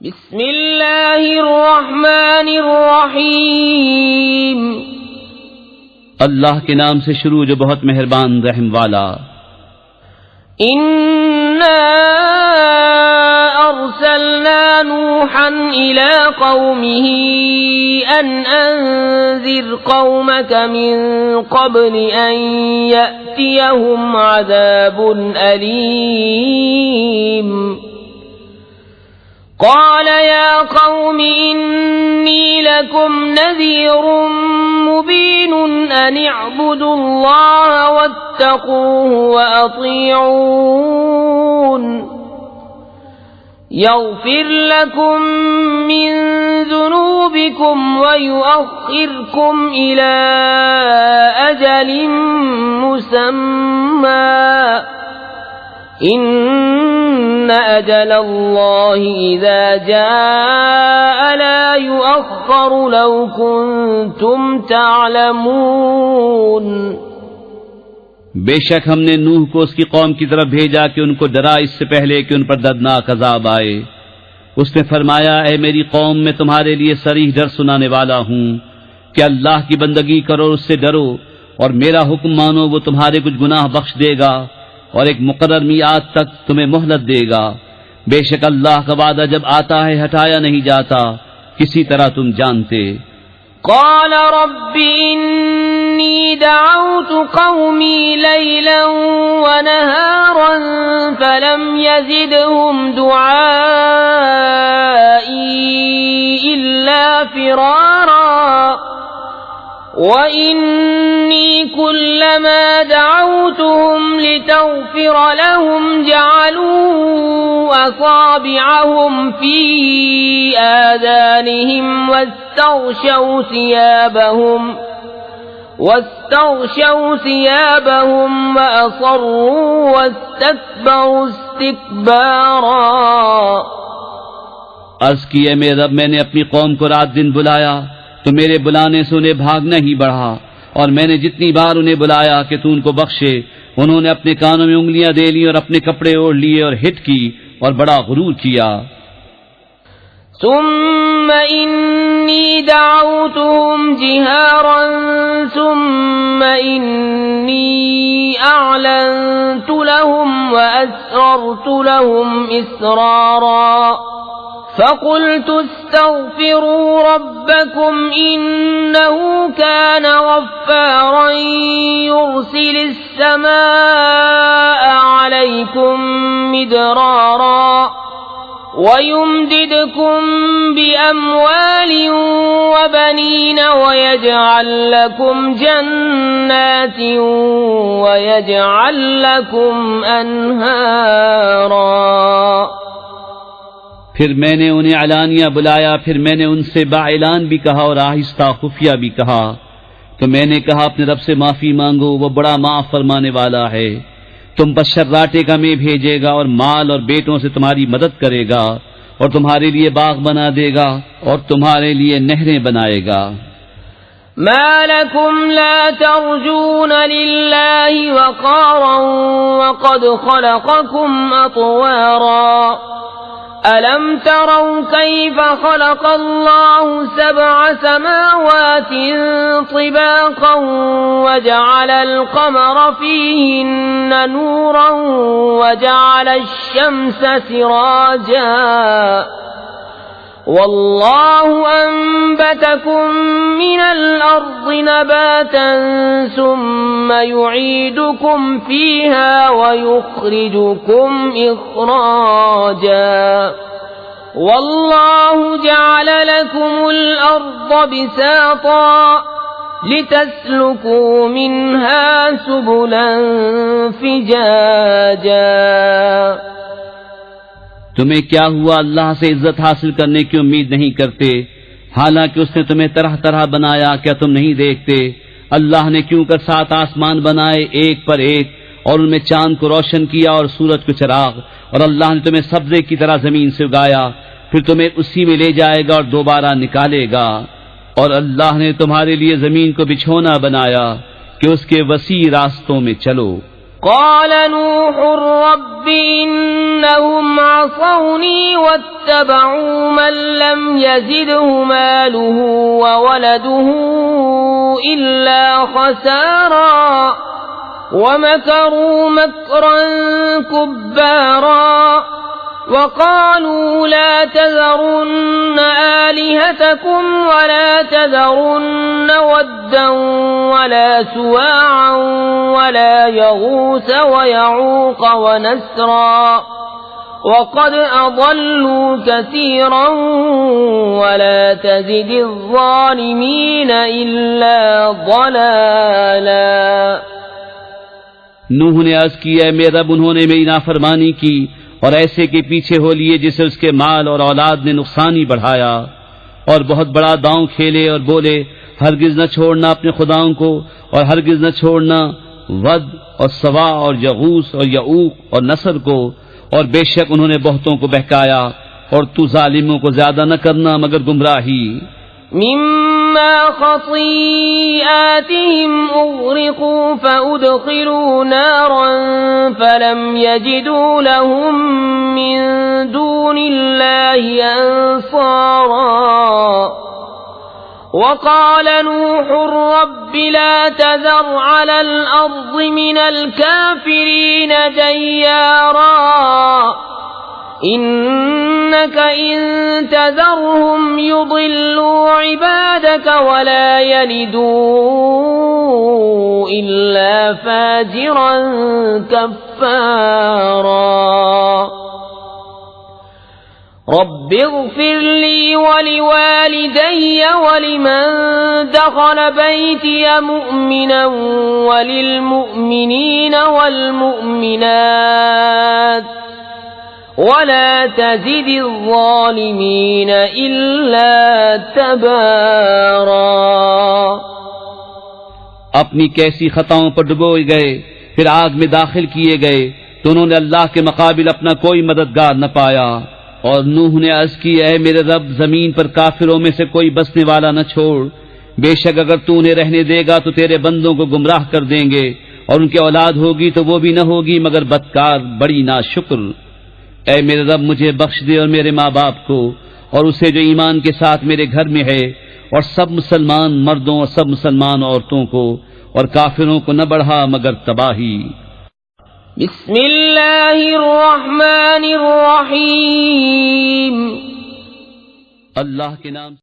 بسم اللہ الرحمن الرحیم اللہ کے نام سے شروع جو بہت مہربان رحم والا۔ انا ارسلنا نوحا الى قومه ان انذر قومك من قبل ان يأتيهم عذاب أليم قال يا قوم إني لكم نذير مبين أن اعبدوا الله واتقوه وأطيعون يغفر لكم من ذنوبكم ويؤخركم إلى أجل مسمى إن أجل الله إذا جاء لا يؤخر لو كنتم تعلمون۔ بے شک ہم نے نوح کو اس کی قوم کی طرف بھیجا کہ ان کو ڈرا اس سے پہلے کہ ان پر دردناک عذاب آئے۔ اس نے فرمایا اے میری قوم، میں تمہارے لیے صریح ڈر سنانے والا ہوں کہ اللہ کی بندگی کرو، اس سے ڈرو اور میرا حکم مانو، وہ تمہارے کچھ گناہ بخش دے گا اور ایک مقرر میعاد تک تمہیں مہلت دے گا۔ بے شک اللہ کا وعدہ جب آتا ہے ہٹایا نہیں جاتا، کسی طرح تم جانتے۔ قال رب إني دعوت قومي ليلا ونهارا فلم يزدهم دعائي إلا فرارا وإني كلما دعوتهم لتغفر لهم جعلوا أصابعهم في آذانهم واستغشوا ثيابهم وأصروا واستكبروا استكبارا۔ عرض کیے میرے رب، میں نے اپنی قوم کو رات دن بلایا تو میرے بلانے سے انہیں بھاگنا ہی بڑھا، اور میں نے جتنی بار انہیں بلایا کہ تو ان کو بخشے، انہوں نے اپنے کانوں میں انگلیاں دے لی اور اپنے کپڑے اوڑھ لیے اور ہٹ کی اور بڑا غرور کیا۔ ثم إني دعوتهم جهارا ثم إني أعلنت لهم وأسررت لهم إسرارا فقلت استغفروا ربكم إنه كان غفارا يرسل السماء عليكم مدرارا ويمددكم بأموال وبنين ويجعل لكم جنات ويجعل لكم أنهارا۔ پھر میں نے انہیں علانیہ بلایا، پھر میں نے ان سے باعلان بھی کہا اور آہستہ خفیہ بھی کہا، تو میں نے کہا اپنے رب سے معافی مانگو، وہ بڑا معاف فرمانے والا ہے، تم پر شراٹے کا میں بھیجے گا اور مال اور بیٹوں سے تمہاری مدد کرے گا اور تمہارے لیے باغ بنا دے گا اور تمہارے لیے نہریں بنائے گا۔ ما لكم لا ترجون لله وقارا وقد خلقكم أطوارا ألم تروا كيف خلق الله 7 سماوات طباقا وجعل القمر فيهن نورا وجعل الشمس سراجا والله أنبتكم من الأرض نباتا ثم يعيدكم فيها ويخرجكم إخراجا والله جعل لكم الأرض بساطا لتسلكوا منها سبلا فجاجا۔ تمہیں کیا ہوا اللہ سے عزت حاصل کرنے کی امید نہیں کرتے، حالانکہ اس نے تمہیں طرح طرح بنایا، کیا تم نہیں دیکھتے؟ اللہ نے کیوں کر 7 آسمان بنائے ایک پر ایک اور ان میں چاند کو روشن کیا اور سورج کو چراغ، اور اللہ نے تمہیں سبزے کی طرح زمین سے اگایا، پھر تمہیں اسی میں لے جائے گا اور دوبارہ نکالے گا، اور اللہ نے تمہارے لیے زمین کو بچھونا بنایا کہ اس کے وسیع راستوں میں چلو، قال نوح رب إنهم عصوني واتبعوا من لم يزده ماله وولده إلا خسارا ومكروا مكرا كبارا وقالوا لا تذرن آلهتكم ولا تذرن ودا ولا سواعا ولا يغوث ويعوق ونسرا وقد أضلوا كثيرا ولا تزد الظالمين إلا ضلالا. نوح نے عرض کی اے میرے رب انہوں نے میری نافرمانی کی اور ایسے کے پیچھے ہو لیے جسے اس کے مال اور اولاد نے نقصان ہی بڑھایا اور بہت بڑا داؤں کھیلے اور بولے ہرگز نہ چھوڑنا اپنے خداؤں کو اور ہرگز نہ چھوڑنا ود اور سوا اور یغوث اور یعوق اور نصر کو، اور بے شک انہوں نے بہتوں کو بہکایا اور تو ظالموں کو زیادہ نہ کرنا مگر گمراہی. مما خطيئاتهم أغرقوا فأدخلوا نارا فلم يجدوا لهم من دون الله أنصارا. وقال نوح رب لا تذر على الأرض من الكافرين ديارا إنك إن تذرهم يضلوا عبادك ولا يلدوا إلا فاجرا كفارا. رب اغفر لي ولوالدي ولمن دخل بيتي مؤمنا وللمؤمنين والمؤمنات ولا تزد الظالمين إلا تبارا. اپنی کیسی خطاؤں پر ڈبوئے گئے پھر آگ میں داخل کیے گئے تو انہوں نے اللہ کے مقابل اپنا کوئی مددگار نہ پایا. اور نوح نے عرض کی اے میرے رب زمین پر کافروں میں سے کوئی بسنے والا نہ چھوڑ، بے شک اگر تو انہیں رہنے دے گا تو تیرے بندوں کو گمراہ کر دیں گے اور ان کی اولاد ہوگی تو وہ بھی نہ ہوگی مگر بدکار بڑی ناشکر. اے میرے رب مجھے بخش دے اور میرے ماں باپ کو اور اسے جو ایمان کے ساتھ میرے گھر میں ہے اور سب مسلمان مردوں اور سب مسلمان عورتوں کو، اور کافروں کو نہ بڑھا مگر تباہی. بسم اللہ الرحمن الرحیم. اللہ کے نام